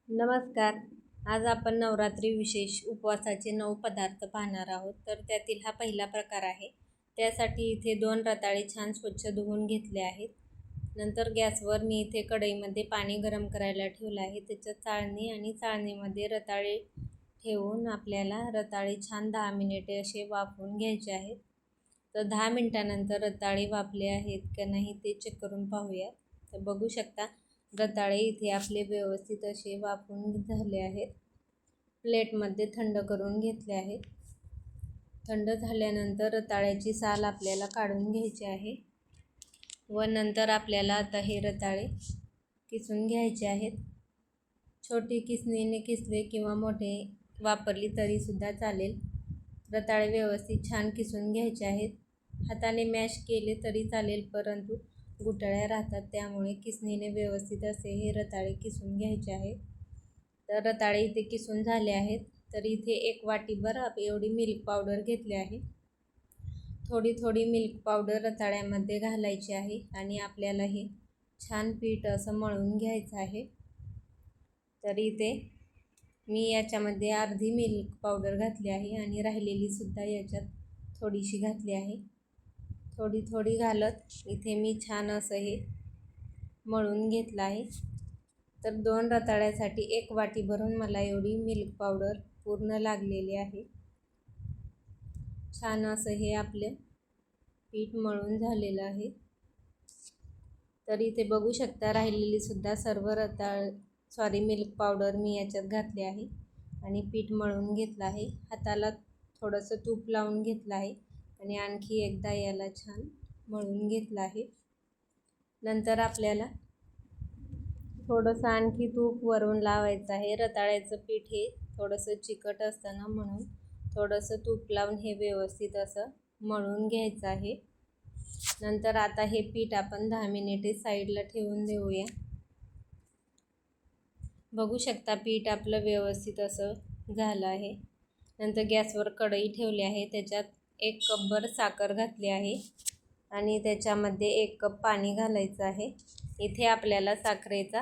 नमस्कार. आज आपण नवरात्री विशेष उपवासाचे 9 पदार्थ पाहणार आहोत. तर त्यातील हा पहिला प्रकार आहे. त्यासाठी इथे 2 रताळे छान स्वच्छ धुवून घेतले आहेत. नंतर गॅसवर मी इथे कढईमध्ये पाणी गरम करायला ठेवलं आहे. त्याच्यात चाळणी आणि चाळणीमध्ये रताळे ठेवून आपल्याला रताळे छान 10 मिनिटे असे वाफवून घ्यायचे आहेत. तर 10 मिनिटानंतर रताळे वाफले आहेत का नाही ते चेक करून पाहूया. तर बघू शकता रताळे इथे आपले व्यवस्थित असे वाफवून झाले आहेत. प्लेटमध्ये थंड करून घेतले आहेत. थंड झाल्यानंतर रताळ्याची साल आपल्याला काढून घ्यायची आहे व नंतर आपल्याला आता हे रताळे किसून घ्यायचे आहेत. छोटी किसणीने किसले किंवा मोठे वापरली तरीसुद्धा चालेल. रताळे व्यवस्थित छान किसून घ्यायचे आहेत. हाताने मॅश केले तरी चालेल, परंतु गुठळ्या राहतात, त्यामुळे किसणीने व्यवस्थित असे हे रताळे किसून घ्यायचे आहेत. तर रताळे इथे किसून झाले आहेत. तर इथे 1 वाटीभर एवढी मिल्क पावडर घेतली आहे. थोडी थोडी मिल्क पावडर रताळ्यामध्ये घालायची आहे आणि आपल्याला हे छान पीठ असं मळून घ्यायचं आहे. तर इथे मी याच्यामध्ये अर्धी मिल्क पावडर घातली आहे आणि राहिलेली सुद्धा याच्यात थोडीशी घातली आहे. थोडी थोडी घालत इथे मी छान असं हे मळून घेतलं आहे. तर 2 रताळ्यासाठी 1 वाटी भरून मला एवढी मिल्क पावडर पूर्ण लागलेली आहे. छान असं हे आपले पीठ मळून झालेलं आहे. तर इथे बघू शकता राहिलेली सुद्धा सर्व मिल्क पावडर मी याच्यात घातली आहे आणि पीठ मळून घेतलं आहे. हाताला थोडंसं तूप लावून घेतलं आहे आणि आणखी एकदा याला छान मळून घेतलं आहे. नंतर आपल्याला थोडंसं आणखी तूप वरून लावायचं आहे. रताळ्याचं पीठ हे थोडंसं चिकट असतं ना, म्हणून थोडंसं तूप लावून हे व्यवस्थित असं मळून घ्यायचं आहे. नंतर आता हे पीठ आपण 10 मिनिटे साईडला ठेवून देऊया. बघू शकता पीठ आपलं व्यवस्थित असं झालं आहे. नंतर गॅसवर कढई ठेवली आहे. त्याच्यात 1 कपभर साखर घातली आहे आणि त्याच्यामध्ये 1 कप पाणी घालायचं आहे. इथे आपल्याला साखरेचा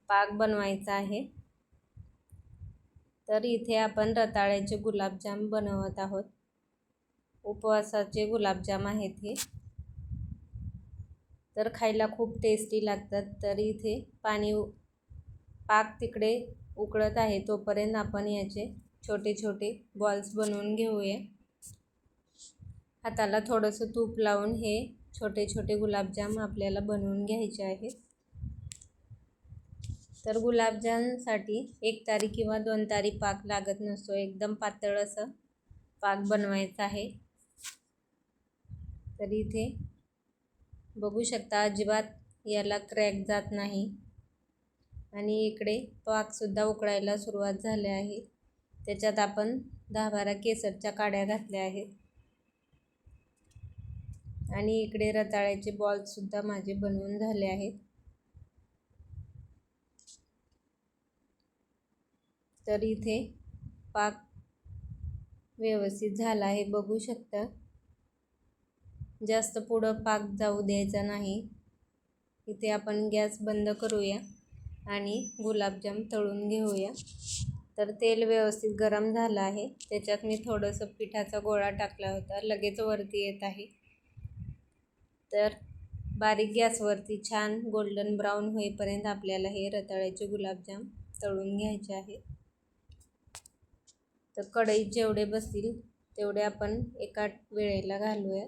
पाक बनवायचा आहे. तर इथे आपण रताळ्याचे गुलाबजाम बनवत आहोत. उपवासाचे गुलाबजाम आहेत हे. तर खायला खूप टेस्टी लागतात. तर इथे पाक तिकडे उकळत आहे, तोपर्यंत आपण याचे छोटे छोटे बॉल्स बनवून घेऊया. हाताला थोडंसं तूप लावून हे छोटे छोटे गुलाबजाम आपल्याला बनवून घ्यायचे आहेत. तर गुलाबजामसाठी 1 तारी किंवा 2 तारी पाक लागत नसतो. एकदम पातळ असं पाक बनवायचा आहे. तर इथे बघू शकता अजिबात याला क्रॅक जात नाही आणि इकडे पाकसुद्धा उकळायला सुरुवात झाली आहे. त्याच्यात आपण 10-12 केसरच्या काड्या घातल्या आहेत आणि इकडे रताळ्याचे बॉल्ससुद्धा माझे बनवून झाले आहेत. तर इथे पाक व्यवस्थित झाला आहे, बघू शकता. जास्त पुढं पाक जाऊ द्यायचा नाही. इथे आपण गॅस बंद करूया आणि गुलाबजाम तळून घेऊया. तर तेल व्यवस्थित गरम झालं आहे. त्याच्यात मी थोडंसं पिठाचा गोळा टाकला होता, लगेच वरती येत आहे. तर बारीक गॅसवरती छान गोल्डन ब्राऊन होईपर्यंत आपल्याला हे रताळ्याचे गुलाबजाम तळून घ्यायचे आहे. तर कढईत जेवढे बसतील तेवढे आपण एका वेळेला घालूया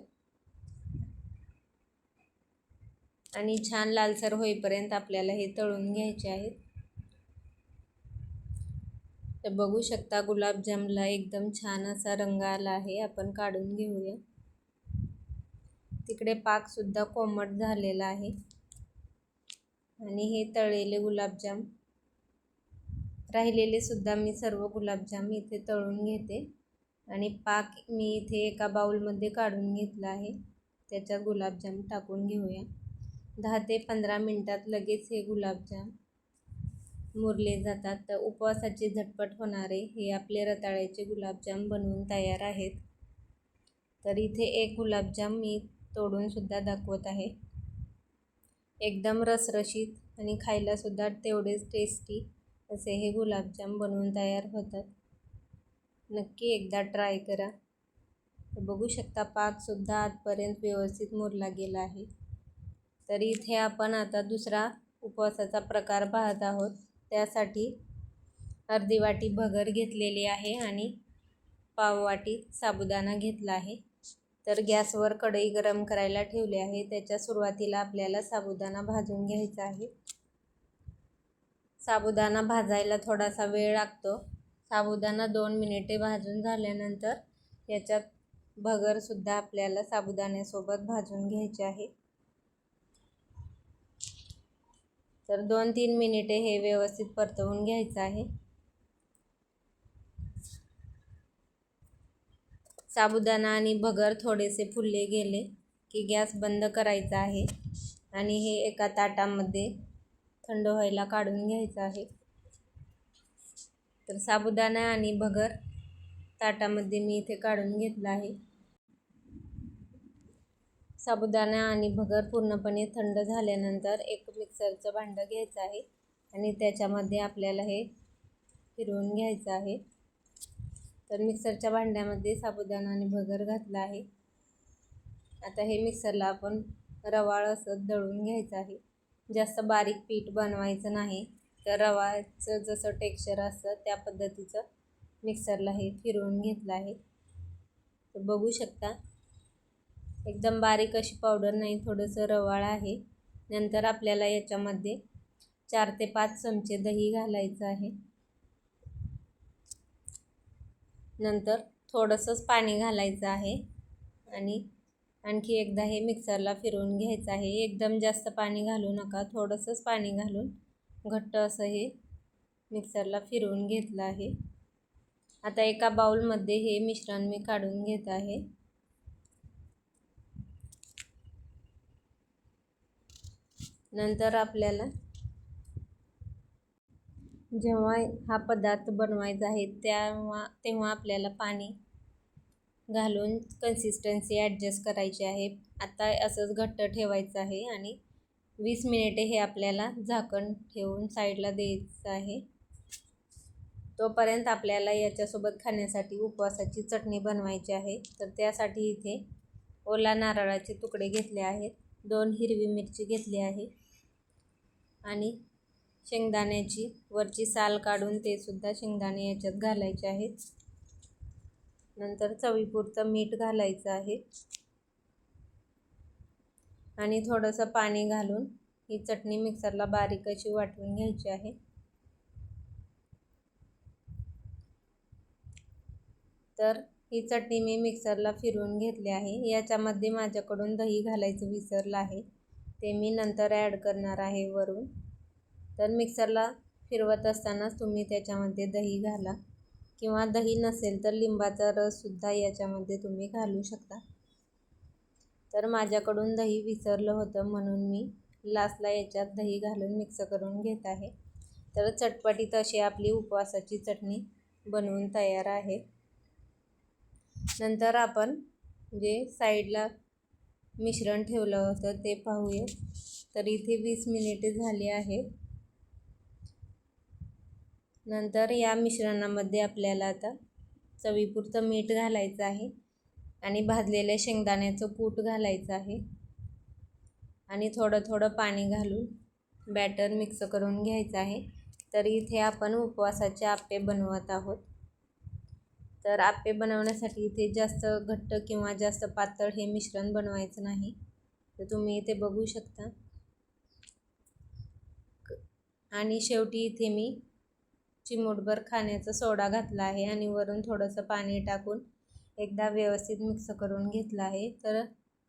आणि छान लालसर होईपर्यंत आपल्याला हे तळून घ्यायचे आहेत. तर बघू शकता गुलाबजामला एकदम छान असा रंग आला आहे. आपण काढून घेऊया. तिकडे पाकसुद्धा कोमट झालेला आहे आणि हे तळलेले गुलाबजाम राहिलेले सुद्धा मी सर्व गुलाबजाम इथे तळून घेते आणि पाक मी इथे एका बाउलमध्ये काढून घेतला आहे. त्याच्यात गुलाबजाम टाकून घेऊया. 10 ते 15 मिनिटात लगेच हे गुलाबजाम मुरले जातात. तर उपवासाचे झटपट होणारे हे आपले रताळ्याचे गुलाबजाम बनवून तयार आहेत. तर इथे 1 गुलाबजाम मी तोडून सुद्धा दाखवत आहे. एकदम रसरशीत आणि खायला सुद्धा तेवढेच टेस्टी असे हे गुलाबजाम बनवून तयार होतात. नक्की एकदा ट्राय करा. बघू शकता पाकसुद्धा आतपर्यंत व्यवस्थित मुरला गेला आहे. तर इथे आपण आता दुसरा उपवासाचा प्रकार पाहत आहोत. त्यासाठी अर्धी वाटी भगर घेतलेली आहे आणि पाव वाटी साबुदाणा घेतला आहे. तर गॅसवर कढई गरम करायला ठेवली आहे. त्याच्या सुरुवातीला आपल्याला साबुदाणा भाजून घ्यायचा आहे. साबुदाणा भाजायला थोडासा वेळ लागतो. साबुदाणा 2 मिनिटे भाजून झाल्यानंतर याच्यात भगरसुद्धा आपल्याला साबुदाण्यासोबत भाजून घ्यायचे आहे. तर 2-3 मिनिटे हे व्यवस्थित परतवून घ्यायचं आहे. साबुदाणा आणि भगर थोडेसे फुलले गेले की गॅस बंद करायचा आहे आणि हे एका ताटामध्ये थंड व्हायला काढून घ्यायचं आहे. तर साबुदाणा आणि भगर ताटामध्ये मी इथे काढून घेतला आहे. साबुदाणा आणि भगर पूर्णपणे थंड झाल्यानंतर एक मिक्सरचं भांडं घ्यायचं आहे आणि त्याच्यामध्ये आपल्याला हे फिरवून घ्यायचं आहे. तर मिक्सरच्या भांड्यामध्ये साबुदाणा आणि भगर घातला आहे. आता हे मिक्सरला आपण रवाळ असं दळून घ्यायचं आहे. जास्त बारीक पीठ बनवायचं नाही. तर रवाचं जसं टेक्स्चर असतं त्या पद्धतीचं मिक्सरला हे फिरवून घेतलं आहे. तर बघू शकता एकदम बारीक अशी पावडर नाही, थोडंसं रवाळ आहे. नंतर आपल्याला याच्यामध्ये 4 ते 5 चमचे दही घालायचं आहे. नंतर थोडंसंच पाणी घालायचं आहे आणि आणखी एकदा हे मिक्सरला फिरवून घ्यायचं आहे. एकदम जास्त पाणी घालू नका, थोडंसंच पाणी घालून घट्ट असं हे मिक्सरला फिरवून घेतलं आहे. आता एका बाउलमध्ये हे मिश्रण मी काढून घेत आहे. नंतर आपल्याला जेव्हा हा पदार्थ बनवायचा आहे तेव्हा आपल्याला पाणी घालून कन्सिस्टन्सी ॲडजस्ट करायची आहे. आता असंच घट्ट ठेवायचं आहे आणि 20 मिनिटे हे आपल्याला झाकण ठेवून साईडला द्यायचं आहे. तोपर्यंत आपल्याला याच्यासोबत खाण्यासाठी उपवासाची चटणी बनवायची आहे. तर त्यासाठी इथे ओला नारळाचे तुकडे घेतले आहेत, 2 हिरवी मिरची घेतली आहे आणि शेंगदाण्याची वरची साल काढून ते सुद्धा शेंगदाणे याच्यात घालायचे आहेत. नंतर चवीपुरतं मीठ घालायचं आहे आणि थोडंसं पाणी घालून ही चटणी मिक्सरला बारीक अशी वाटून घ्यायची आहे. तर ही चटणी मी मिक्सरला फिरवून घेतली आहे. याच्यामध्ये माझ्याकडून दही घालायचं विसरलं आहे, ते मी नंतर ॲड करणार आहे वरून. तर मिक्सरला फिरवत असतानाच तुम्ही त्याच्यामध्ये दही घाला किंवा दही नसेल तर लिंबाचा रससुद्धा याच्यामध्ये तुम्ही घालू शकता. तर माझ्याकडून दही विसरलं होतं म्हणून मी लास्टला याच्यात दही घालून मिक्स करून घेत आहे. तर चटपटीत अशी आपली उपवासाची चटणी बनवून तयार आहे. नंतर आपण जे साईडला मिश्रण ठेवलं होतं ते पाहूया. तर इथे 20 मिनिटे झाली आहेत. नंतर या मिश्रणामध्ये आपल्याला आता चवीपुरतं मीठ घालायचं आहे आणि भाजलेल्या शेंगदाण्याचं कूट घालायचं आहे आणि थोडं थोडं पाणी घालून बॅटर मिक्स करून घ्यायचं आहे. तर इथे आपण उपवासाचे आप्पे बनवत आहोत. तर आप्पे बनवण्यासाठी इथे जास्त घट्ट किंवा जास्त पातळ हे मिश्रण बनवायचं नाही. तर तुम्ही इथे बघू शकता. आणि शेवटी इथे मी चिमूटभर खाण्याचा सोडा घातला आहे आणि वरून थोडंसं पाणी टाकून एकदा व्यवस्थित मिक्स करून घेतलं आहे. तर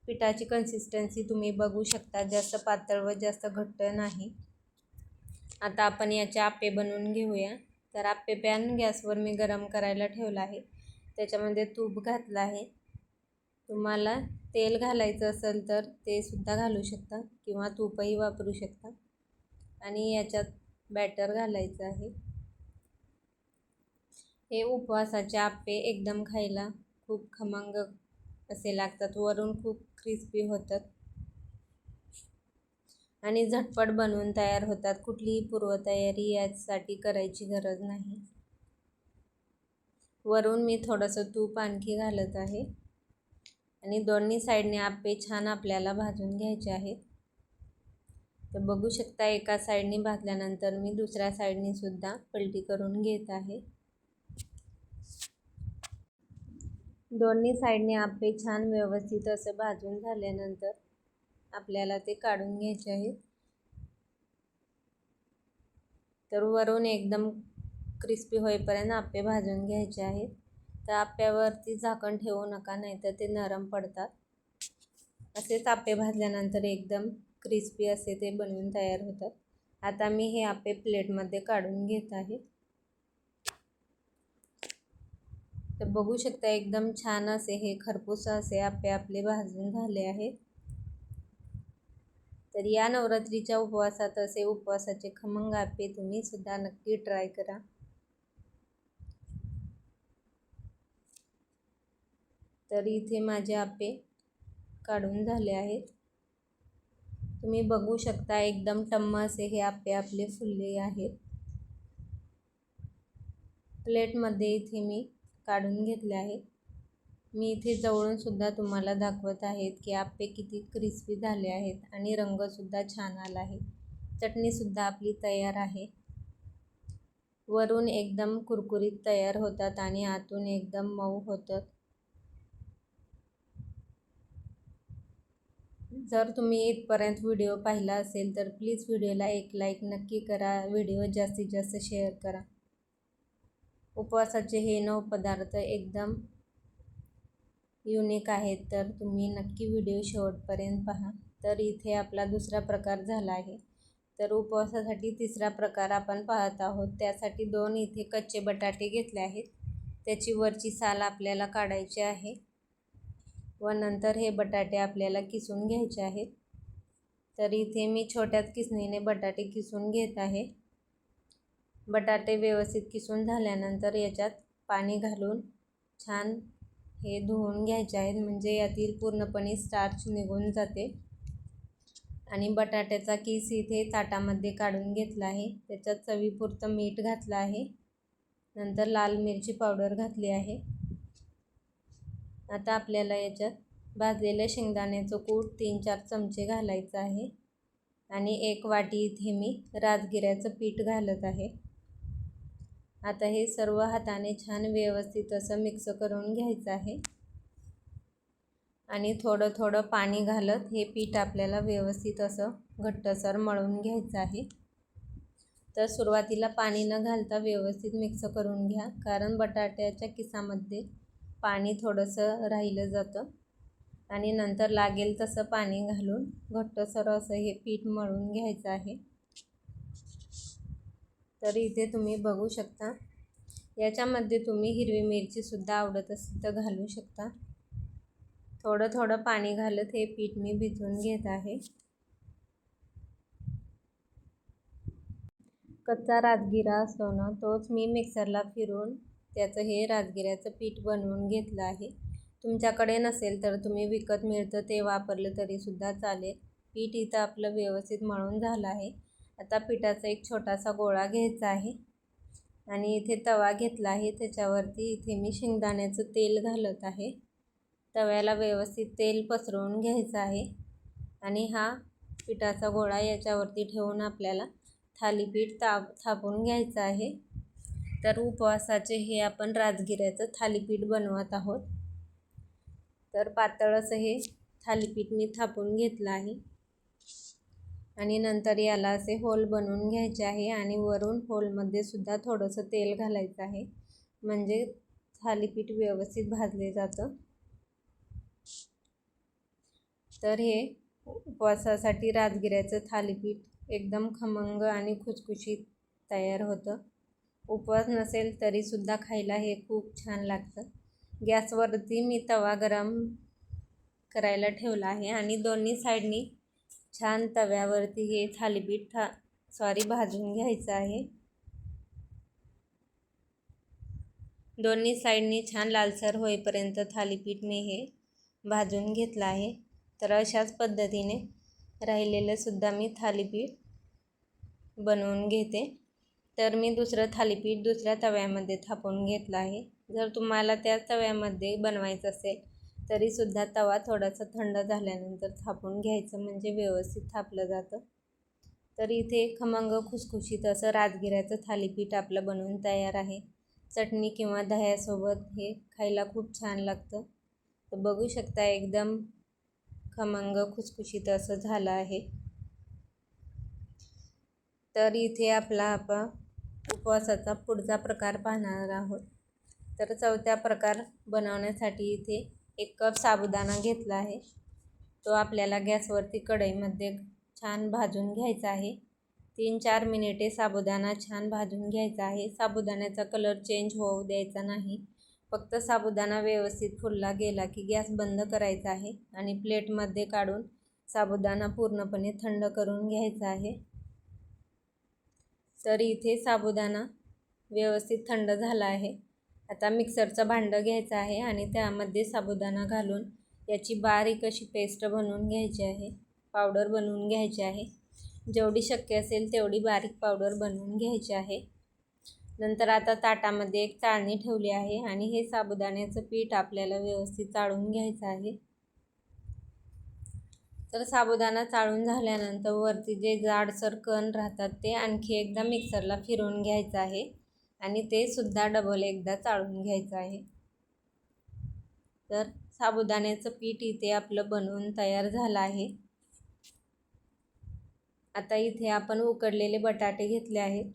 पिठाची कन्सिस्टन्सी तुम्ही बघू शकता, जास्त पातळ व जास्त घट्ट नाही. आता आपण याचे आप्पे बनवून घेऊया. तर आप्पे पॅन गॅसवर मी गरम करायला ठेवला आहे. त्याच्यामध्ये तूप घातलं आहे. तुम्हाला तेल घालायचं असेल तर ते सुद्धा घालू शकता किंवा तूपही वापरू शकता आणि याच्यात बॅटर घालायचं आहे. हे उपवासाचे आप्पे एकदम खायला खूप खमंग असे लागतात, वरून खूप क्रिस्पी होतात. आणि झटपट बनवून तयार होतात. कुठलीही पूर्वतयारी यासाठी करायची गरज नाही. वरून मी थोडंसं तूप आणखी घालत आहे आणि दोन्ही साईडने आप्पे छान आपल्याला भाजून घ्यायचे आहेत. तर बघू शकता एका साईडने भाजल्यानंतर मी दुसऱ्या साईडने सुद्धा पलटी करून घेत आहे. दोन्ही साईडने आप्पे छान व्यवस्थित असं भाजून झाल्यानंतर आपल्याला ते काढून घ्यायचे आहेत. तर वरून एकदम क्रिस्पी होईपर्यंत आप्पे भाजून घ्यायचे आहेत. तर आप्प्यावरती झाकण ठेवू नका, नाहीतर ते नरम पडतात. असेच आप्पे भाजल्यानंतर एकदम क्रिस्पी असे ते बनवून तयार होतात. आता मी हे आप्पे प्लेटमध्ये काढून घेत आहे. तर बघू शकता एकदम छान असे हे खरपूस असे आप्पे आपले भाजून झाले आहेत. तर या नवरात्रीच्या उपवासात असे उपवासाचे खमंग आप्पे तुम्ही सुद्धा नक्की ट्राय करा. तर इथे माझे आप्पे काढून झाले आहेत. तुम्ही बघू शकता एकदम टम्म असे हे आप्पे आपले फुलले आहेत. प्लेटमध्ये इथे मी काढून घेतले आहेत. मी इथे जवळून सुद्धा तुम्हाला दाखवत आहेत की आप्पे किती क्रिस्पी झाले आहेत आणि रंगसुद्धा छान आला आहे. चटणीसुद्धा आपली तयार आहे. वरून एकदम कुरकुरीत तयार होतात आणि आतून एकदम मऊ होतात. जर तुम्ही इथपर्यंत व्हिडिओ पाहिला असेल तर प्लीज व्हिडिओला एक लाईक नक्की करा. व्हिडिओ जास्तीत जास्त शेअर करा. उपवासाचे हे 9 पदार्थ एकदम युनिक आहेत, तर तुम्ही नक्की व्हिडिओ शेवटपर्यंत पहा. तर इथे आपला दुसरा प्रकार झाला आहे. तर उपवासासाठी तिसरा प्रकार आपण पाहत आहोत. त्यासाठी 2 इथे कच्चे बटाटे घेतले आहेत. त्याची वरची साल आपल्याला काढायची आहे व नंतर हे बटाटे आपल्याला किसून घ्यायचे आहेत. तर इथे मी छोट्या किसणीने बटाटे किसून घेत आहे. बटाटे व्यवस्थित किसून झाल्यानंतर याच्यात पाणी घालून छान हे धुवून घ्यायचे आहेत, म्हणजे यातील पूर्णपणे स्टार्च निघून जाते. आणि बटाट्याचा किस इथे ताटामध्ये काढून घेतला आहे. त्याच्यात चवीपुरतं मीठ घातलं आहे. नंतर लाल मिरची पावडर घातली आहे. आता आपल्याला याच्यात भाजलेलं शेंगदाण्याचं कूट 3-4 चमचे घालायचं आहे आणि 1 वाटी इथे मी राजगिऱ्याचं पीठ घालत आहे. आता हे सर्व हाताने छान व्यवस्थित असं मिक्स करून घ्यायचं आहे आणि थोडं थोडं पाणी घालत हे पीठ आपल्याला व्यवस्थित असं घट्टसर मळून घ्यायचं आहे. तर सुरुवातीला पाणी न घालता व्यवस्थित मिक्स करून घ्या, कारण बटाट्याच्या किसामध्ये पाणी थोडंसं राहिलं जातं आणि नंतर लागेल तसं पाणी घालून घट्टसर असं हे पीठ मळून घ्यायचं आहे. तर इथे तुम्ही बघू शकता, याच्यामध्ये तुम्ही हिरवी मिरचीसुद्धा आवडत असेल तर घालू शकता. थोडं थोडं पाणी घालत हे पीठ मी भिजवून घेत आहे. कच्चा राजगिरा असतो ना, तोच मी मिक्सरला फिरवून त्याचं हे राजगिऱ्याचं पीठ बनवून घेतलं आहे. तुमच्याकडे नसेल तर तुम्ही विकत मिळतं ते वापरलं तरीसुद्धा चालेल. पीठ इथं आपलं व्यवस्थित मळून झालं आहे. आता पिठाचा एक छोटासा गोळा घ्यायचा आहे आणि इथे तवा घेतला आहे. त्याच्यावरती इथे मी शेंगदाण्याचं तेल घालत आहे. तव्याला व्यवस्थित तेल पसरवून घ्यायचं आहे आणि हा पिठाचा गोळा याच्यावरती ठेवून आपल्याला थालीपीठ थापून घ्यायचं आहे. तर उपवासाचे हे आपण राजगिऱ्याचं थालीपीठ बनवत आहोत. तर पातळ असं हे थालीपीठ मी थापून घेतलं आहे आणि नंतर याला असे होल बनवून घ्यायचे आहे आणि वरून होलमध्ये सुद्धा थोडंसं तेल घालायचं आहे, म्हणजे थालीपीठ व्यवस्थित भाजले जातं. तर हे उपवासासाठी राजगिऱ्याचं थालीपीठ एकदम खमंग आणि खुसखुशीत तयार होतं. उपवास नसेल तरीसुद्धा खायला हे खूप छान लागतं. गॅसवरती मी तवा गरम करायला ठेवला आहे आणि दोन्ही साईडनी छान तव्यावरती हे थालीपीठ भाजून घ्यायचं आहे. दोन्ही साईडनी छान लालसर होईपर्यंत थालीपीठ मी हे भाजून घेतलं आहे. तर अशाच पद्धतीने राहिलेलं सुद्धा मी थालीपीठ बनवून घेते। तर मी दुसरं थालीपीठ दुसऱ्या तव्यामध्ये थापून घेतलं आहे। जर तुम्हाला त्या तव्यामध्ये बनवायचं असेल तरीसुद्धा तवा थोडासा थंड झाल्यानंतर थापून घ्यायचं, म्हणजे व्यवस्थित थापलं जातं। तर इथे खमंग खुसखुशीत असं राजगिऱ्याचं थालीपीठ आपलं बनवून तयार आहे। चटणी किंवा दह्यासोबत हे खायला खूप छान लागतं। तर बघू शकता एकदम खमंग खुसखुशीत असं झालं आहे। तर इथे आपण उपवासाचा पुढचा प्रकार पाहणार आहोत। तर चौथ्या प्रकार बनवण्यासाठी इथे 1 कप साबुदाणा घेतला आहे। तो आपल्याला गॅसवरती कढईमध्ये छान भाजून घ्यायचा आहे। 3-4 मिनिटे साबुदाणा छान भाजून घ्यायचा आहे। साबुदाण्याचा कलर चेंज होऊ द्यायचा नाही। फक्त साबुदाणा व्यवस्थित फुलला गेला की गॅस बंद करायचा आहे आणि प्लेटमध्ये काढून साबुदाणा पूर्णपणे थंड करून घ्यायचा आहे। तर इथे साबुदाणा व्यवस्थित थंड झाला आहे। आता मिक्सरचं भांडं घ्यायचं आहे आणि त्यामध्ये साबुदाणा घालून याची बारीक अशी पेस्ट बनवून घ्यायची आहे, पावडर बनवून घ्यायची आहे। जेवढी शक्य असेल तेवढी बारीक पावडर बनवून घ्यायची आहे। नंतर आता ताटामध्ये एक चाळणी ठेवली आहे आणि हे साबुदाण्याचं पीठ आपल्याला व्यवस्थित चाळून घ्यायचं आहे। तर साबुदाणा चाळून झाल्यानंतर वरती जे जाडसर कण राहतात ते आणखी एकदा मिक्सरला फिरवून घ्यायचं आहे आणि ते सुद्धा डबल एकदा चाळून घ्यायचं आहे। तर साबुदाण्याचं पीठ इथे आपलं बनवून तयार झालं आहे। आता इथे आपण उकडलेले बटाटे घेतले आहेत।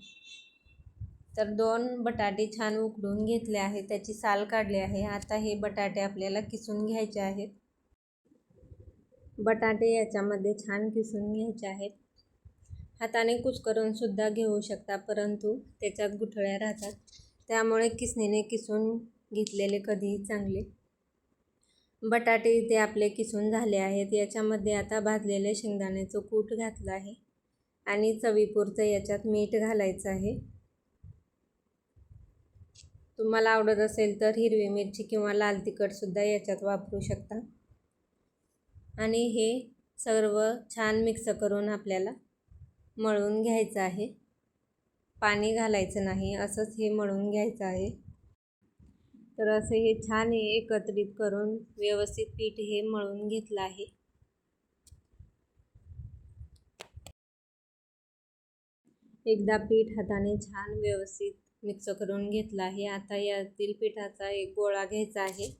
तर 2 बटाटे छान उकडून घेतले आहेत, त्याची साल काढली आहे। आता हे बटाटे आपल्याला किसून घ्यायचे आहेत। बटाटे याच्यामध्ये छान किसून घ्यायचे आहेत। हाताने कुस्करून सुद्धा घेऊ शकता, परंतु त्याच्यात गुठळ्या राहतात, त्यामुळे किसणीने किसून घेतलेले कधीही चांगले। बटाटे इथे आपले किसून झाले आहेत। याच्यामध्ये आता भाजलेले शेंगदाण्याचं कूट घातलं आहे आणि चवीपुरतं याच्यात मीठ घालायचं आहे। तुम्हाला आवडत असेल तर हिरवी मिरची किंवा लाल तिखटसुद्धा याच्यात वापरू शकता। आणि हे सर्व छान मिक्स करून आपल्याला मळून घ्यायचं आहे। पाणी घालायचं नाही, असंच हे मळून घ्यायचं आहे। तर असे हे छान एकत्रित करून व्यवस्थित पीठ हे मळून घेतलं आहे। एकदा पीठ हाताने छान व्यवस्थित मिक्स करून घेतलं आहे। आता यातील पिठाचा एक गोळा घ्यायचा आहे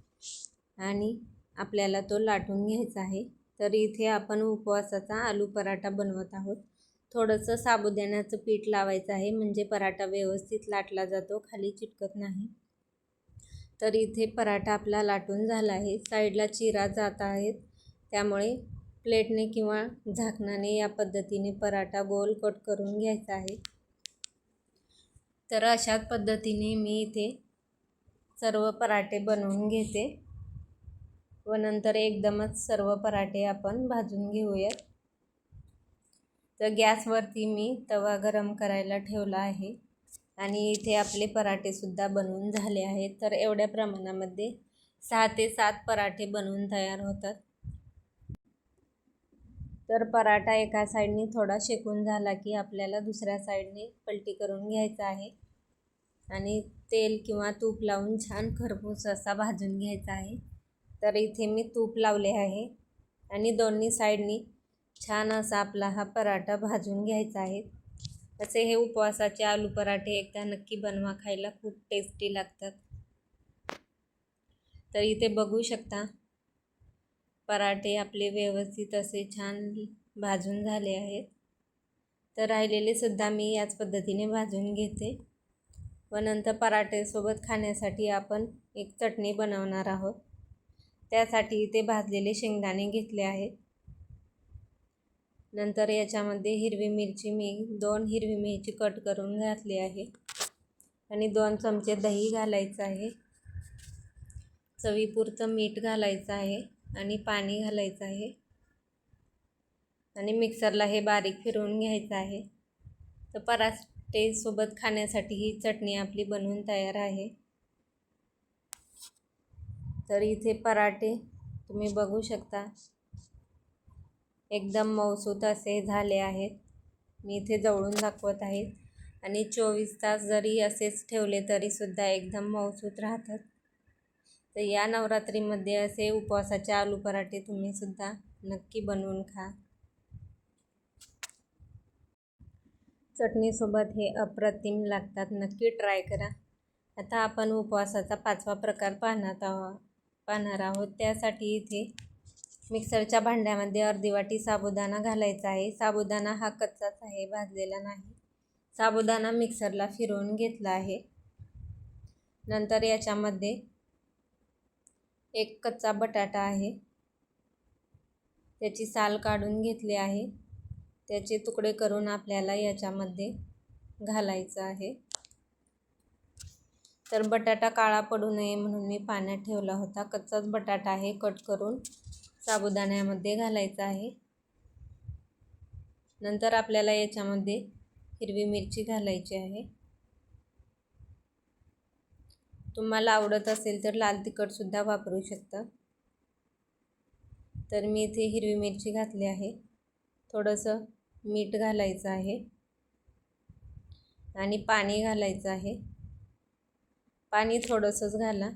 आणि आपल्याला तो लाटून घ्यायचा आहे। तर इथे आपण उपवासाचा आलू पराठा बनवत आहोत। थोडंसं साबुदाण्याचं पीठ लावायचं आहे, म्हणजे पराठा व्यवस्थित लाटला जातो, खाली चिटकत नाही। तर इथे पराठा आपला लाटून झाला आहे। साईडला चिरा जात आहेत, त्यामुळे प्लेटने किंवा झाकणाने या पद्धतीने पराठा गोल कट करून घ्यायचा आहे। तर अशाच पद्धतीने मी इथे सर्व पराठे बनवून घेते व नंतर एकदमच सर्व पराठे आपण भाजून घेऊयात। तर गॅसवरती मी तवा गरम करायला ठेवला आहे आणि इथे आपले पराठेसुद्धा बनवून झाले आहेत। तर एवढ्या प्रमाणामध्ये 6 ते 7 पराठे बनवून तयार होतात। तर पराठा एका साईडने थोडा शेकून झाला की आपल्याला दुसऱ्या साईडने पलटी करून घ्यायचा आहे आणि तेल किंवा तूप लावून छान खरपूस असा भाजून घ्यायचा आहे। तर इथे मी तूप लावले आहे आणि दोन्ही साईडनी छान असा आपला हा पराठा भाजून घ्यायचा आहे। असे हे उपवासाचे आलू पराठे एकदा नक्की बनवा, खायला खूप टेस्टी लागतात। तर इथे बघू शकता पराठे आपले व्यवस्थित असे छान भाजून झाले आहेत। तर राहिलेले सुद्धा मी याच पद्धतीने भाजून घेते व नंतर पराठेसोबत खाण्यासाठी आपण एक चटणी बनवणार आहोत। त्यासाठी इथे भाजलेले शेंगदाणे घेतले आहेत। नंतर याच्यामध्ये हिरवी मिरची, मी 2 हिरवी मिरची कट करून घातली आहे आणि 2 चमचे दही घालायचं आहे। चवीपुरतं मीठ घालायचं आहे आणि पाणी घालायचं आहे आणि मिक्सरला हे बारीक फिरवून घ्यायचं आहे। तर पराठेसोबत खाण्यासाठी ही चटणी आपली बनवून तयार आहे। तर इथे पराठे तुम्ही बघू शकता एकदम मऊसूत असे झाले आहेत. मी इथे जवळून दाखवत आहे. आणि 24 तास जरी असेच ठेवले तरीसुद्धा एकदम मऊसूत राहतात. तर या नवरात्रीमध्ये असे उपवासाचे आलू पराठे तुम्हीसुद्धा नक्की बनवून खा. चटणीसोबत हे अप्रतिम लागतात. नक्की ट्राय करा. आता आपण उपवासाचा 5वा प्रकार पाहणार आहोत. त्यासाठी इथे मिक्सरच्या भांड्यामध्ये अर्धी वाटी साबुदाणा घालायचा आहे. साबुदाणा हा कच्चाच आहे, भाजलेला नाही. साबुदाणा मिक्सरला फिरवून घेतला आहे. नंतर याच्यामध्ये एक कच्चा बटाटा आहे, त्याची साल काढून घेतली आहे. त्याचे तुकडे करून आपल्याला याच्यामध्ये घालायचं आहे. तर बटाटा काळा पडू नये म्हणून मी पाण्यात ठेवला होता. कच्चाच बटाटा आहे, कट करून साबुदाण्यामध्ये घालायचा आहे. नंतर आपल्याला याच्यामध्ये हिरवी मिरची घालायची आहे. तुम्हाला आवडत असेल तर लाल तिखटसुद्धा वापरू शकता. तर मी इथे हिरवी मिरची घातली आहे. थोडंसं मीठ घालायचं आहे आणि पाणी घालायचं आहे. पाणी थोडंसंच घाला.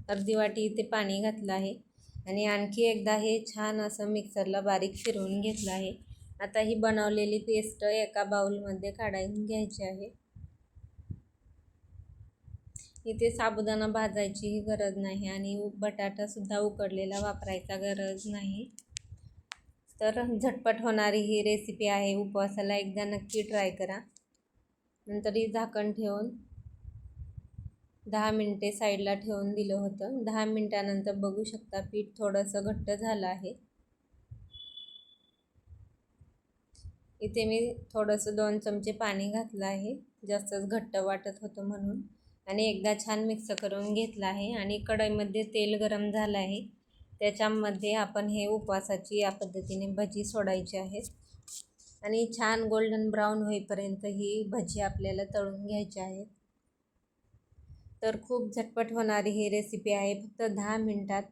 अर्धी वाटी इथे पाणी घातलं आहे. आणि आणखी एकदा हे छान असं मिक्सरला बारीक फिरवून घेतलं आहे. आता ही बनवलेली पेस्ट एका बाउलमध्ये काढून घ्यायची आहे. इथे साबुदाणा भाजायचीही गरज नाही आणि बटाटासुद्धा उकडलेला वापरायचा गरज नाही. तर झटपट होणारी ही रेसिपी आहे. उपवासाला एकदा नक्की ट्राय करा. नंतर ही झाकण ठेवून 10 मिनिटे साईडला ठेवून दिलं होतं. 10 मिनिटानंतर बघू शकता पीठ थोडंसं घट्ट झालं आहे. इथे मी थोडंसं 2 चमचे पाणी घातलं आहे, जास्तच घट्ट वाटत होतं म्हणून. आणि एकदा छान मिक्स करून घेतलं आहे. आणि कढईमध्ये तेल गरम झालं आहे. त्याच्यामध्ये आपण हे उपवासाची या पद्धतीने भजी सोडायची आहेत. आणि छान गोल्डन ब्राऊन होईपर्यंत ही भजी आपल्याला तळून घ्यायची आहेत. तर खूप झटपट होणारी ही रेसिपी आहे. फक्त 10 मिनिटात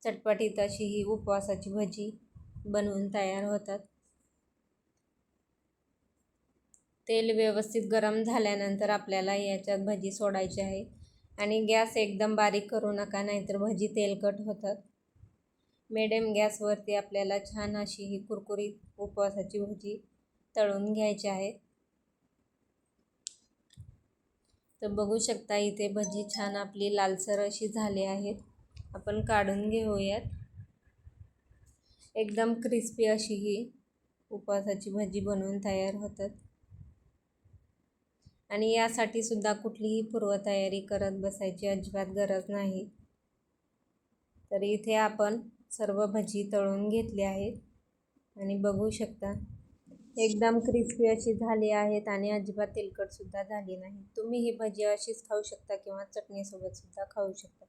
चटपटीत अशी ही उपवासाची भजी बनवून तयार होतात. तेल व्यवस्थित गरम झाल्यानंतर आपल्याला याच्यात भजी सोडायची आहे. आणि गॅस एकदम बारीक करू नका, नाहीतर भजी तेलकट होतात. मिडियम गॅसवरती आपल्याला छान अशी ही कुरकुरीत उपवासाची भजी तळून घ्यायची आहे. तर बघू शकता इथे भजी छान आपली लालसर अशी झाली आहेत. आपण काढून घेऊयात. एकदम क्रिस्पी अशी ही उपवासाची भजी बनवून तयार होतात. आणि यासाठी सुद्धा कुठलीही पूर्वतयारी करत बसायची अजिबात गरज नाही. तर इथे आपण सर्व भजी तळून घेतली आहेत आणि बघू शकता एकदम क्रिस्पी अशी झाली आहेत आणि अजिबात तेलकटसुद्धा झाली नाही. तुम्ही ही भजी अशीच खाऊ शकता किंवा चटणीसोबतसुद्धा खाऊ शकता.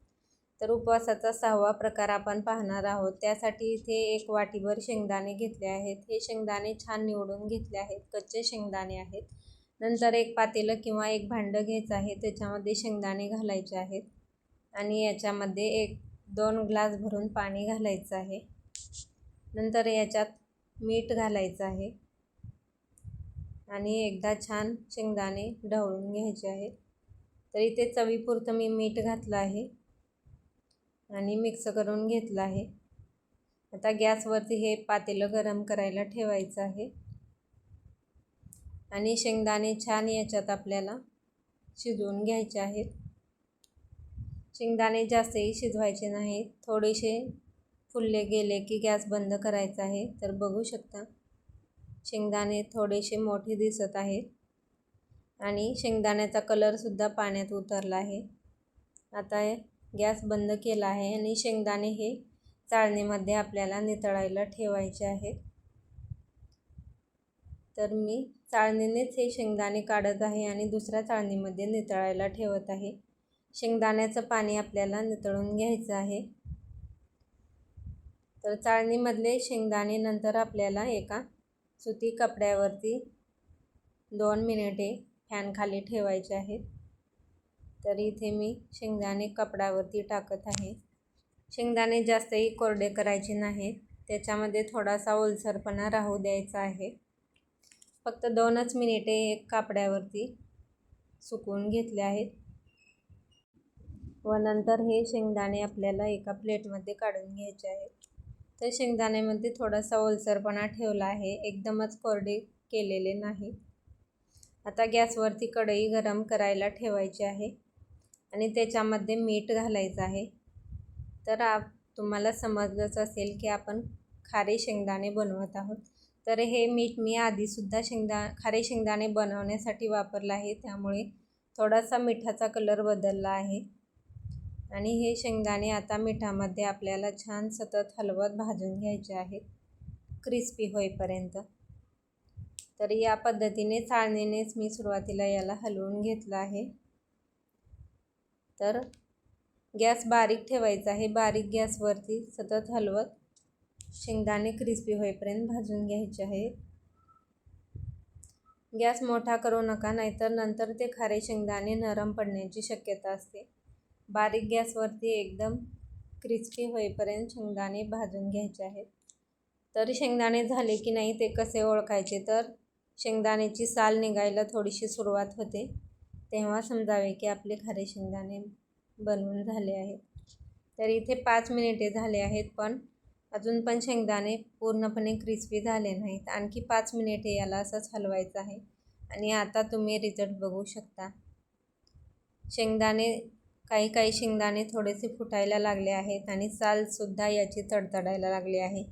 तर उपवासाचा 6वा प्रकार आपण पाहणार आहोत. त्यासाठी इथे 1 वाटीभर शेंगदाणे घेतले आहेत. हे शेंगदाणे छान निवडून घेतले आहेत, कच्चे शेंगदाणे आहेत. नंतर एक पातेलं किंवा एक भांडं घ्यायचं आहे, त्याच्यामध्ये शेंगदाणे घालायचे आहेत. आणि याच्यामध्ये 1-2 ग्लास भरून पाणी घालायचं आहे. नंतर याच्यात मीठ घालायचं आहे आणि एकदा छान शेंगदाणे ढवळून घ्यायचे आहेत. तर इथे चवीपुरतं मी मीठ घातलं आहे आणि मिक्स करून घेतलं आहे. आता गॅसवरती हे पातेलं गरम करायला ठेवायचं आहे. आणि शेंगदाणे छान याच्यात आपल्याला शिजवून घ्यायचे आहेत. शेंगदाणे जास्तही शिजवायचे नाहीत. थोडेसे फुलले गेले की गॅस बंद करायचा आहे. तर बघू शकता शेंगदाणे थोडेसे मोठे दिसत आहेत आणि शेंगदाण्याचा कलरसुद्धा पाण्यात उतरला आहे. आता गॅस बंद केला आहे आणि शेंगदाणे हे चाळणीमध्ये आपल्याला नितळायला ठेवायचे आहेत. तर मी चाळणीनेच हे शेंगदाणे काढत आहे आणि दुसऱ्या चाळणीमध्ये नितळायला ठेवत आहे. शेंगदाण्याचं पाणी आपल्याला नितळून घ्यायचं आहे. तर चाळणीमधले शेंगदाणे नंतर आपल्याला एका सुती कपड्यावरती 2 मिनिटे फॅनखाली ठेवायचे आहेत. तर इथे मी शेंगदाणे कपड्यावरती टाकत आहे. शेंगदाणे जास्तही कोरडे करायचे नाहीत. त्याच्यामध्ये थोडासा ओलसरपणा राहू द्यायचा आहे. फक्त 2च मिनिटे एक कापड्यावरती सुकवून घेतले आहेत व नंतर हे शेंगदाणे आपल्याला एका प्लेटमध्ये काढून घ्यायचे आहेत. तर शेंगदाण्यामध्ये थोडासा ओलसरपणा ठेवला आहे, एकदमच कोरडे केलेले नाही. आता गॅसवरती कढई गरम करायला ठेवायची आहे आणि त्याच्यामध्ये मीठ घालायचं आहे. तर तुम्हाला समजलंच असेल की आपण खारे शेंगदाणे बनवत आहोत. तर हे मीठ मी आधीसुद्धा खारे शेंगदाणे बनवण्यासाठी वापरलं आहे, त्यामुळे थोडासा मिठाचा कलर बदलला आहे. आणि हे शेंगदाणे आता मिठामध्ये आपल्याला छान सतत हलवत भाजून घ्यायचे आहेत क्रिस्पी होईपर्यंत. तर या पद्धतीने चाळणीनेच मी सुरुवातीला याला हलवून घेतलं आहे. तर गॅस बारीक ठेवायचा आहे. बारीक गॅसवरती सतत हलवत शेंगदाणे क्रिस्पी होईपर्यंत भाजून घ्यायचे आहेत. गॅस मोठा करू नका, नाहीतर नंतर ते खारे शेंगदाणे नरम पडण्याची शक्यता असते. बारीक गॅसवरती एकदम क्रिस्पी होईपर्यंत शेंगदाणे भाजून घ्यायचे आहेत. तर शेंगदाणे झाले की नाही ते कसे ओळखायचे, तर शेंगदाण्याची साल निघायला थोडीशी सुरुवात होते, तेव्हा समजावे की आपले खारे शेंगदाणे बनवून झाले आहेत. तर इथे 5 मिनिटे झाले आहेत, पण अजून पण शेंगदाणे पूर्णपणे क्रिस्पी झाले नाहीत. आणखी 5 मिनिटे याला असंच हलवायचं आहे आणि आता तुम्ही रिझल्ट बघू शकता. काही शेंगदाणे थोडेसे फुटायला लागले आहेत आणि सालसुद्धा याची तडतडायला लागली आहे.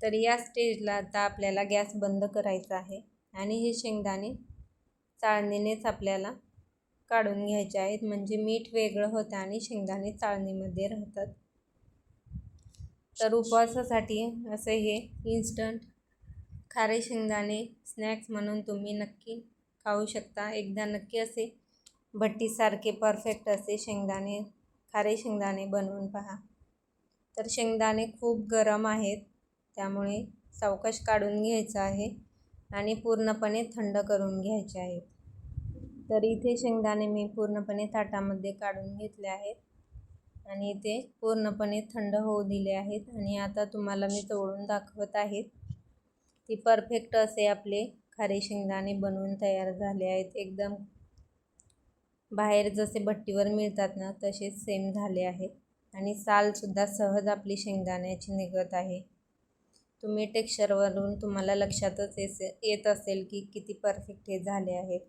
तर या स्टेजला आता आपल्याला गॅस बंद करायचा आहे आणि हे शेंगदाणे चाळणीनेच आपल्याला काढून घ्यायचे आहेत, म्हणजे मीठ वेगळं होतं आणि शेंगदाणे चाळणीमध्ये राहतात. तर उपवासासाठी असे हे इन्स्टंट खारे शेंगदाणे स्नॅक्स म्हणून तुम्ही नक्की खाऊ शकता. एकदा नक्की असे भट्टीसारखे परफेक्ट असे खारे शेंगदाणे बनवून पहा. तर शेंगदाणे खूप गरम आहेत, त्यामुळे सावकाश काढून घ्यायचं आहे आणि पूर्णपणे थंड करून घ्यायचे आहेत. तर इथे शेंगदाणे मी पूर्णपणे ताटामध्ये काढून घेतले आहेत आणि इथे पूर्णपणे थंड होऊ दिले आहेत आणि आता तुम्हाला मी तोडून दाखवत आहे. ती परफेक्ट असे आपले खारे शेंगदाणे बनवून तयार झाले आहेत. एकदम बाहेर जसे भट्टीवर मिळतात ना, तसेच सेम झाले आहेत आणि सालसुद्धा सहज आपली शेंगदाण्याची निघत आहे. तुम्ही टेक्स्चरवरून तुम्हाला लक्षातच येत असेल की किती परफेक्ट हे झाले आहेत.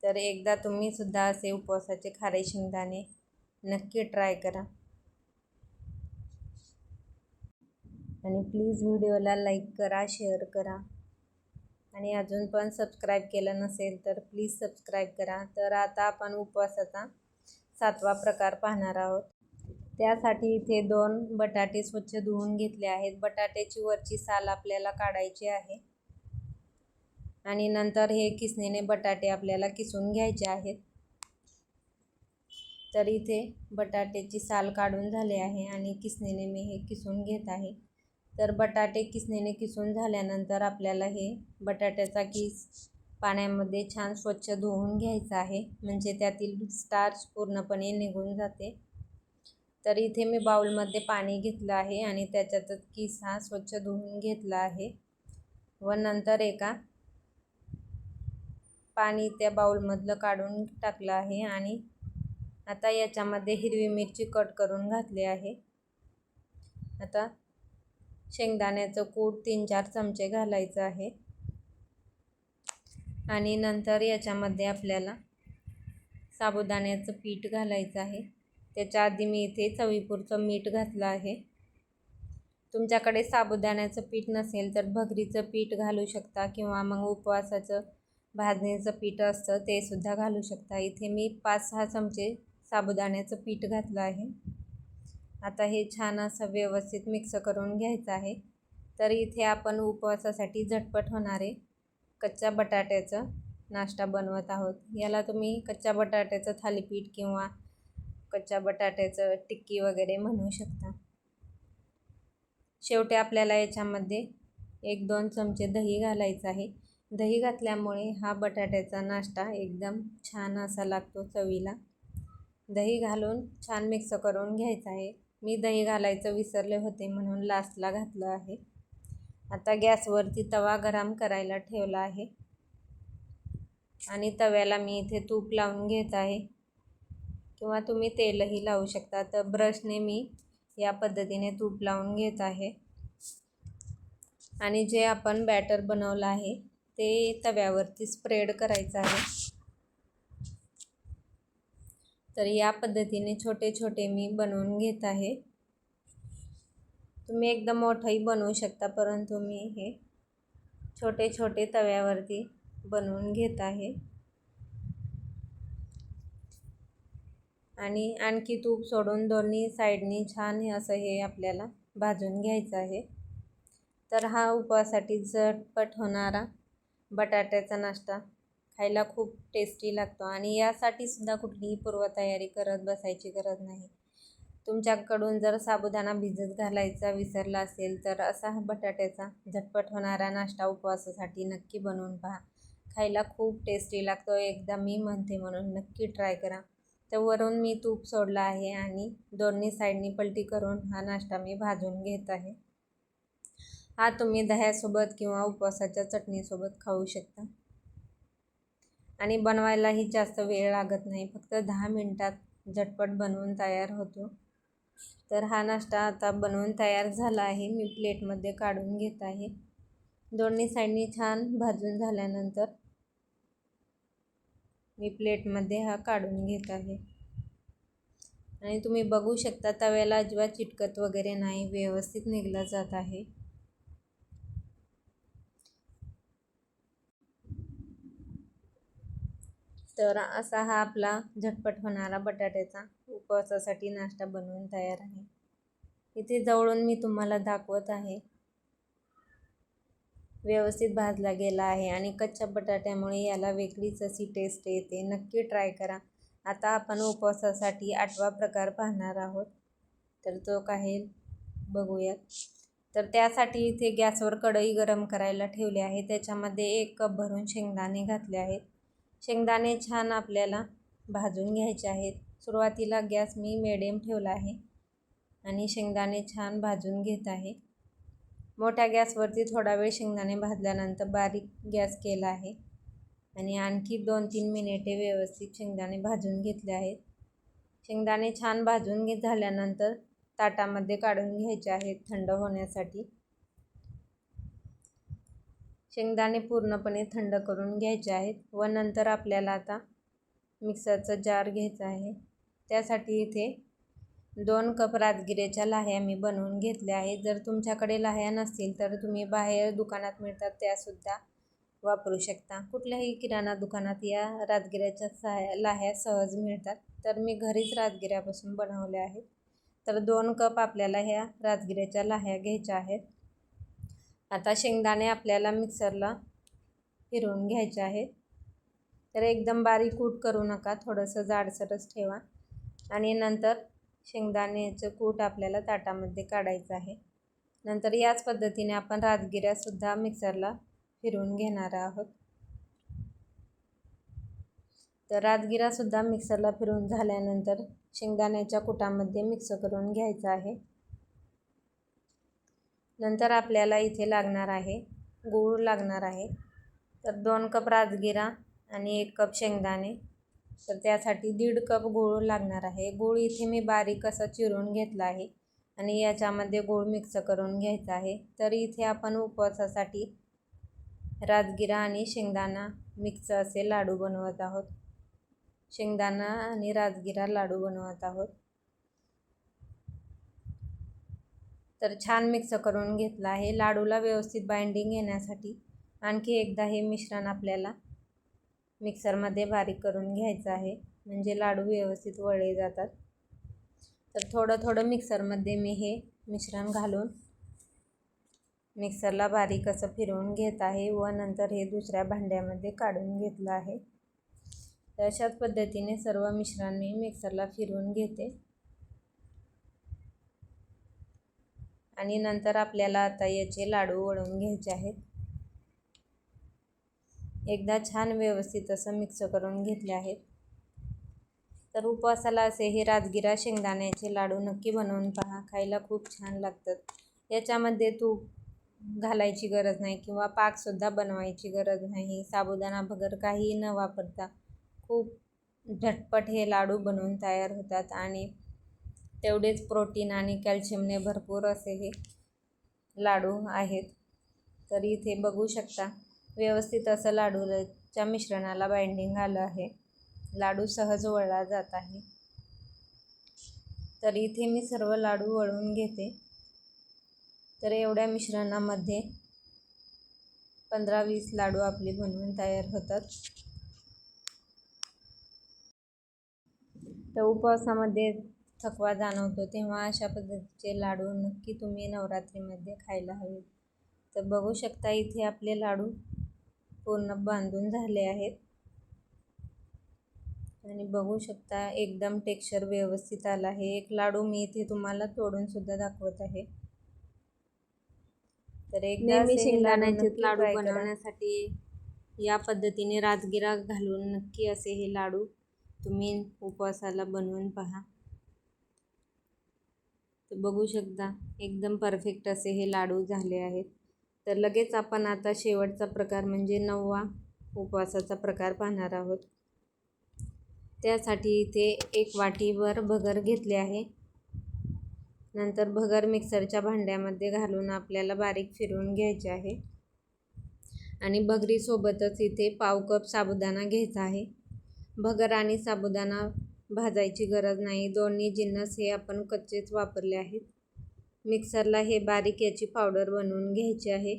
तर एकदा तुम्हीसुद्धा असे उपवासाचे खारे शेंगदाणे नक्की ट्राय करा आणि प्लीज व्हिडिओला लाईक करा, शेअर करा आणि अजून पण सबस्क्राईब केलं नसेल तर प्लीज सबस्क्राईब करा. तर आता आपण उपवासाचा 7वा प्रकार पाहणार आहोत. त्यासाठी इथे 2 बटाटे स्वच्छ धुवून घेतले आहेत. बटाट्याची वरची साल आपल्याला काढायची आहे आणि नंतर हे किसणीने बटाटे आपल्याला किसून घ्यायचे आहेत. तर इथे बटाट्याची साल काढून झाले आहे आणि किसणीने मी हे किसून घेत आहे. तर बटाटे किसणीने किसून झाल्यानंतर आपल्याला हे बटाट्याचा किस पाण्यामध्ये छान स्वच्छ धुवून घ्यायचा आहे, म्हणजे त्यातील स्टार्च पूर्णपणे निघून जाते. तर इथे मी बाउलमध्ये पाणी घेतलं आहे आणि त्याच्यातच किस हा स्वच्छ धुवून घेतला आहे व नंतर एका पाणी त्या बाउलमधलं काढून टाकलं आहे आणि आता याच्यामध्ये हिरवी मिरची कट करून घातली आहे. आता शेंगदाण्याचं कूट 3-4 चमचे घालायचं आहे आणि नंतर याच्यामध्ये आपल्याला साबुदाण्याचं पीठ घालायचं आहे. त्याच्या आधी मी इथे चवीपुरतं मीठ घातलं आहे. तुमच्याकडे साबुदाण्याचं पीठ नसेल तर भगरीचं पीठ घालू शकता किंवा मग उपवासाचं भाजणीचं पीठ असतं ते सुद्धा घालू शकता. इथे मी 5-6 चमचे साबुदाण्याचं पीठ घातलं आहे. आता हे छान असं व्यवस्थित मिक्स करून घ्यायचं आहे. तर इथे आपण उपवासासाठी झटपट होणारे कच्च्या बटाट्याचं नाश्ता बनवत आहोत. याला तुम्ही कच्च्या बटाट्याचं थालीपीठ किंवा कच्च्या बटाट्याचं टिक्की वगैरे म्हणू शकता. शेवटी आपल्याला याच्यामध्ये 1-2 चमचे दही घालायचं आहे. दही घातल्यामुळे हा बटाट्याचा नाश्ता एकदम छान असा लागतो चवीला. दही घालून छान मिक्स करून घ्यायचं आहे. मी दही घालायचं विसरले होते म्हणून लास्टला घातलं आहे. आता गॅसवरती तवा गरम करायला ठेवला आहे आणि तव्याला मी इथे तूप लावून घेत आहे किंवा तुम्ही तेलही लावू शकता. तर ब्रशने मी या पद्धतीने तूप लावून घेत आहे आणि जे आपण बॅटर बनवलं आहे ते तव्यावरती स्प्रेड करायचं आहे. तर या पद्धतीने छोटे छोटे मी बनवून घेत आहे. तुम्ही एकदम मोठंही बनवू शकता, परंतु मी हे छोटे छोटे तव्यावरती बनवून घेत आहे. आणि आणखी तूप सोडून दोन्ही साईडनी छान असं हे आपल्याला भाजून घ्यायचं आहे. तर हा उपवासासाठी झटपट होणारा बटाट्याचा नाश्ता खायला खूप टेस्टी लागतो आणि यासाठी सुद्धा कुठलीही पूर्वतयारी करत बसायची गरज नाही. तुमच्याकडून जर साबुदाणा भिजत घालायचा विसरला असेल तर असा हा बटाट्याचा झटपट होणारा नाश्ता उपवासासाठी नक्की बनवून पहा. खायला खूप टेस्टी लागतो. एकदा मी म्हणते म्हणून नक्की ट्राय करा. तर वरून मी तूप सोडलं आहे आणि दोन्ही साईडनी पलटी करून हा नाश्ता मी भाजून घेत आहे. हा तुम्ही दह्यासोबत किंवा उपवासाच्या चटणीसोबत खाऊ शकता आणि बनवायलाही जास्त वेळ लागत नाही. फक्त 10 मिनिटात झटपट बनवून तयार होतो. तर हा नाश्ता आता बनवून तयार झाला आहे. मी प्लेटमध्ये काढून घेत आहे. दोन्ही साईडनी छान भाजून झाल्यानंतर मी प्लेटमध्ये हा काढून घेत आहे आणि तुम्ही बघू शकता तव्याला अजिबात चिटकत वगैरे नाही, व्यवस्थित निघला जात आहे. तर असा हा आपला झटपट होणारा बटाट्याचा उपवासासाठी नाश्ता बनवून तयार आहे. इथे जवळून मी तुम्हाला दाखवत आहे. व्यवस्थित भाजला गेला आहे आणि कच्च्या बटाट्यामुळे याला वेगळीच अशी टेस्ट येते. नक्की ट्राय करा. आता आपण उपवासासाठी 8वा प्रकार पाहणार आहोत. तर तो काय बघूयात. तर त्यासाठी इथे गॅसवर कढई गरम करायला ठेवली आहे. त्याच्यामध्ये 1 कप भरून शेंगदाणे घातले आहेत. शेंगदाणे छान आपल्याला भाजून घ्यायचे आहेत. सुरुवातीला गॅस मी मिडियम ठेवला आहे आणि शेंगदाणे छान भाजून घेत आहे. मोठ्या गॅसवरती थोडा वेळ शेंगदाणे भाजल्यानंतर बारीक गॅस केला आहे आणि आणखी 2-3 मिनिटे व्यवस्थित शेंगदाणे भाजून घेतले आहेत. शेंगदाणे छान भाजून झाल्यानंतर ताटामध्ये काढून घ्यायचे आहेत थंड होण्यासाठी. शेंगदाणे पूर्णपणे थंड करून घ्यायचे आहेत व नंतर आपल्याला आता मिक्सरचा जार घ्यायचा आहे. त्यासाठी इथे 2 कप राजगिऱ्याच्या लाह्या मी बनवून घेतल्या आहेत. जर तुमच्याकडे लाह्या नसतील तर तुम्ही बाहेर दुकानात मिळतात त्यासुद्धा वापरू शकता. कुठल्याही किराणा दुकानात या राजगिऱ्याच्या लाह्या सहज मिळतात. तर मी घरीच राजगिऱ्यापासून बनवल्या आहेत. तर 2 कप आपल्याला ह्या राजगिऱ्याच्या लाह्या घ्यायच्या आहेत. आता शेंगदाणे आपल्याला मिक्सरला फिरवून घ्यायचे आहेत. तर एकदम बारीक कूट करू नका, थोडंसं जाडसरच ठेवा आणि नंतर शेंगदाण्याचं कूट आपल्याला ताटामध्ये काढायचं आहे. नंतर याच पद्धतीने आपण राजगिऱ्यासुद्धा मिक्सरला फिरवून घेणार आहोत. तर राजगिरासुद्धा मिक्सरला फिरवून झाल्यानंतर शेंगदाण्याच्या कुटामध्ये मिक्स करून घ्यायचं आहे. नंतर आपल्याला इथे लागणार आहे गूळ लागणार आहे. तर 2 कप राजगिरा आणि 1 कप शेंगदाणे. तर त्यासाठी 1.5 कप गूळ लागणार आहे. गूळ इथे मी बारीक असं चिरून घेतला आहे आणि याच्यामध्ये गूळ मिक्स करून घ्यायचा आहे. तर इथे आपण उपवासासाठी राजगिरा आणि शेंगदाणा मिक्स असे लाडू बनवत आहोत. शेंगदाणा आणि राजगिरा लाडू बनवत आहोत. तर छान मिक्स करून घेतला आहे. लाडूला व्यवस्थित बाइंडिंग येण्यासाठी आणखी एकदा हे मिश्रण आपल्याला मिक्सरमध्ये बारीक करून घ्यायचं आहे, म्हणजे लाडू व्यवस्थित वळले जातात. तर थोडं मिक्सरमध्ये मी हे मिश्रण घालून मिक्सरला बारीक असं फिरवून घेत आहे व नंतर हे दुसऱ्या भांड्यामध्ये काढून घेतलं आहे. तर अशाच पद्धतीने सर्व मिश्रण मी मिक्सरला फिरवून घेते आणि नंतर आपल्याला आता याचे लाडू वळून घ्यायचे आहेत. एकदा छान व्यवस्थित असं मिक्स करून घेतले आहेत. तर उपवासाला असे हे राजगिरा शेंगदाण्याचे लाडू नक्की बनवून पहा, खायला खूप छान लागतात. याच्यामध्ये तूप घालायची गरज नाही किंवा पाकसुद्धा बनवायची गरज नाही. साबुदाणा भगर काहीही न वापरता खूप झटपट हे लाडू बनवून तयार होतात आणि तेवढेच प्रोटीन आणि कॅल्शियमने भरपूर असे हे लाडू आहेत. तर इथे बघू शकता व्यवस्थित असं लाडूच्या मिश्रणाला बाइंडिंग आलं आहे. लाडू सहज वळला जात आहे. तर इथे मी सर्व लाडू वळून घेते. तर एवढ्या मिश्रणामध्ये 15-20 लाडू आपले बनवून तयार होतात. तर उपवासामध्ये थकवा जाणवतो तेव्हा अशा पद्धतीचे लाडू नक्की तुम्ही नवरात्रीमध्ये खायला हवेत. तर बघू शकता इथे आपले लाडू पूर्ण बांधून झाले आहेत आणि बघू शकता एकदम टेक्स्चर व्यवस्थित आला आहे. एक लाडू मी इथे तुम्हाला तोडून सुद्धा दाखवत आहे. तर एकदा शेंगदाण्याचे लाडू बनवण्यासाठी या पद्धतीने राजगिरा घालून नक्की असे हे लाडू तुम्ही उपवासाला बनवून पहा. तर बघू शकता एकदम परफेक्ट असे हे लाडू झाले आहेत. तर लगेच आपण आता शेवटचा प्रकार म्हणजे 9वा उपवासाचा प्रकार पाहणार आहोत. त्यासाठी इथे 1 वाटीवर भगर घेतले आहे. नंतर भगर मिक्सरच्या भांड्यामध्ये घालून आपल्याला बारीक फिरवून घ्यायचे आहे आणि भगरीसोबतच इथे पाव कप साबुदाणा घ्यायचा आहे. भगर आणि साबुदाणा भाजायची गरज नाही, दोन्ही जिन्नस हे आपण कच्चेच वापरले आहेत. मिक्सरला हे बारीक याची पावडर बनवून घ्यायची आहे.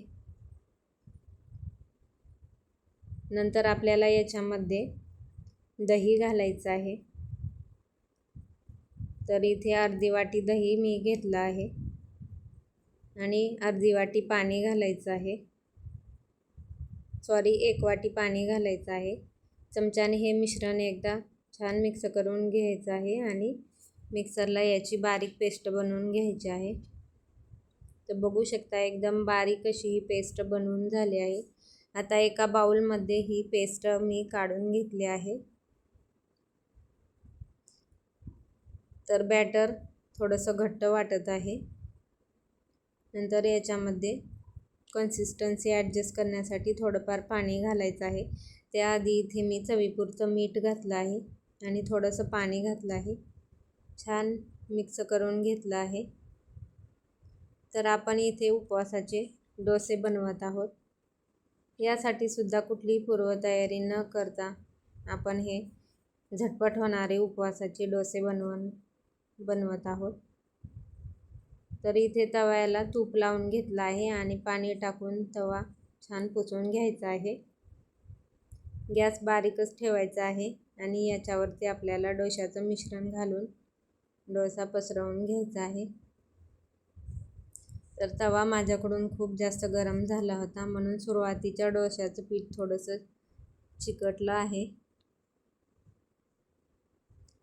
नंतर आपल्याला याच्यामध्ये दही घालायचं आहे. तर इथे अर्धी वाटी दही मी घेतलं आहे आणि अर्धी वाटी पाणी घालायचं आहे. 1 वाटी पाणी घालायचं आहे. चमच्याने हे मिश्रण एकदा छान मिक्स करून घ्यायचं आहे आणि मिक्सरला याची बारीक पेस्ट बनवून घ्यायची आहे. तर बघू शकता एकदम बारीक अशी ही पेस्ट बनवून झाली आहे. आता एका बाउलमध्ये ही पेस्ट मी काढून घेतली आहे. तर बॅटर थोडंसं घट्ट वाटत आहे. नंतर याच्यामध्ये कन्सिस्टन्सी ॲडजस्ट करण्यासाठी थोडंफार पाणी घालायचं आहे. त्याआधी इथे मी चवीपुरतं मीठ घातलं आहे आणि थोडंसं पाणी घातलं आहे. छान मिक्स करून घेतलं आहे. तर आपण इथे उपवासाचे डोसे बनवत आहोत. यासाठी सुद्धा कुठलीही पूर्वतयारी न करता आपण हे झटपट होणारे उपवासाचे डोसे बनवत आहोत. तर इथे तव्याला तूप लावून घेतलं आहे आणि पाणी टाकून तवा छान पुसून घ्यायचा आहे. गॅस बारीकच ठेवायचा आहे आणि याच्यावरती आपल्याला डोशाचं मिश्रण घालून डोसा पसरवून घ्यायचा आहे. तर तवा माझ्याकडून खूप जास्त गरम झाला होता म्हणून सुरुवातीच्या डोशाचं पीठ थोडंसं चिकटलं आहे.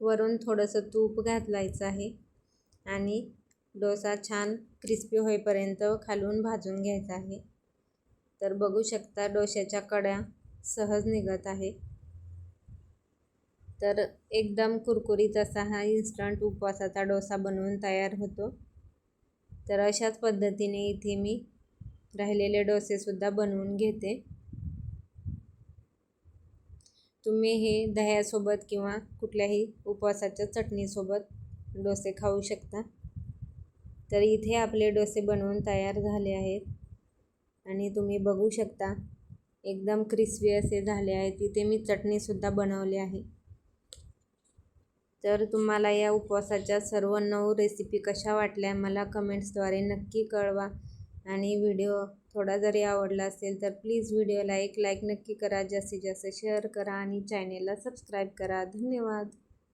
वरून थोडंसं तूप घालायचं आहे आणि डोसा छान क्रिस्पी होईपर्यंत खालून भाजून घ्यायचा आहे. तर बघू शकता डोशाच्या कड्या सहज निघत आहे. तर एकदम कुरकुरीत असा हा इन्स्टंट उपवासाचा डोसा बनवून तयार होतो. तर अशाच पद्धतीने इथे मी राहिलेले डोसेसुद्धा बनवून घेते. तुम्ही हे दह्यासोबत किंवा कुठल्याही उपवासाच्या चटणीसोबत डोसे खाऊ शकता. तर इथे आपले डोसे बनवून तयार झाले आहेत आणि तुम्ही बघू शकता एकदम क्रिस्पी असे झाले आहेत. इथे मी चटणीसुद्धा बनवली आहे. तर तुम्हाला या उपवासाच्या सर्व 9 रेसिपी कशा वाटल्या मला कमेंट्सद्वारे नक्की कळवा आणि व्हिडिओ थोडा जरी आवडला असेल तर प्लीज व्हिडिओला एक लाईक नक्की करा, जास्तीत जास्त शेअर करा आणि चॅनेलला सबस्क्राईब करा. धन्यवाद.